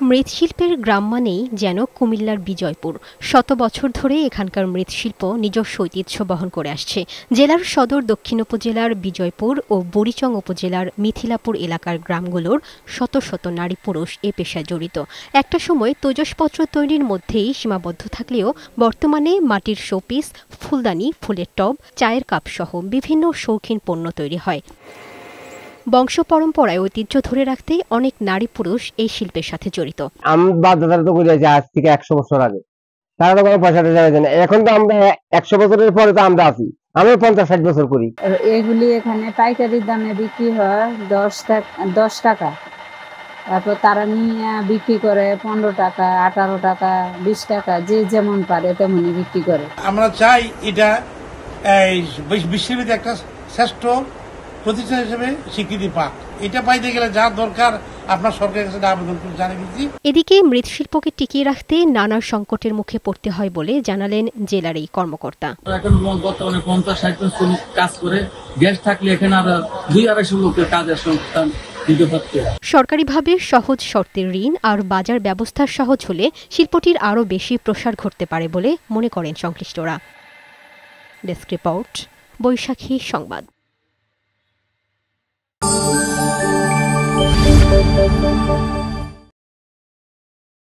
মৃৎশিল্পের গ্রাম মানেই যেন কুমিল্লার বিজয়পুর। শত বছর ধরে এখানকার মৃৎশিল্প নিজস্ব ঐতিহ্য বহন করে আসছে। জেলার সদর দক্ষিণ উপজেলার বিজয়পুর ও বুড়িচং উপজেলার মিথিলাপুর এলাকার গ্রামগুলোর শত শত নারী পুরুষ এ পেশায় জড়িত। একটা সময় তৈজসপত্র তৈরির মধ্যেই সীমাবদ্ধ থাকলেও বর্তমানে মাটির শোপিস, ফুলদানি, ফুলের টব, চায়ের কাপ সহ বিভিন্ন শৌখিন পণ্য তৈরি হয়। বংশ পরম্পরায় ঐতিহ্য ধরে রাখতে অনেক নারী পুরুষ এই শিল্পের সাথে জড়িত। আমরা দাদারা তো করেছি আজ থেকে 100 বছর আগে, তারা তো কোনো পয়সাটা যাবে না। এখন তো আমরা 100 বছরের পরে তো আমরা আছি, আমি 50-60 বছর করি। এগুলি এখানে পাইকারি দামে বিক্রি হয় 10 টাকা। তারপর তারা নিয়ে বিক্রি করে 15 টাকা, 18 টাকা, 20 টাকা, যে যেমন পারে তেমনই বিক্রি করে। আমরা চাই এটা বিশ্বের ভিতরে একটা শ্রেষ্ঠ প্রতিষ্ঠান হিসেবে স্বীকৃতি পাক। এটা পাইতে গেলে যা দরকার আপনার সরকারের কাছে আবেদন করে জানিয়ে দিচ্ছি। এদিকে মৃৎশিল্পকে টিকিয়ে রাখতে নানা সংকটের মুখে পড়তে হয় বলে জানালেন জেলার এই কর্মকর্তা। এখন বর্তমানে 50-60 জন কাজ করে, গ্যাস থাকলে এখানে আর 200-250 লোকের কাজের সংস্থান দিতে পারছে। সরকারিভাবে সহজ শর্তের ঋণ আর বাজার ব্যবস্থা সহজ হলে শিল্পটির আরও বেশি প্রসার ঘটতে পারে বলে মনে করেন সংশ্লিষ্টরা। ডেস্ক রিপোর্ট, বৈশাখী সংবাদ।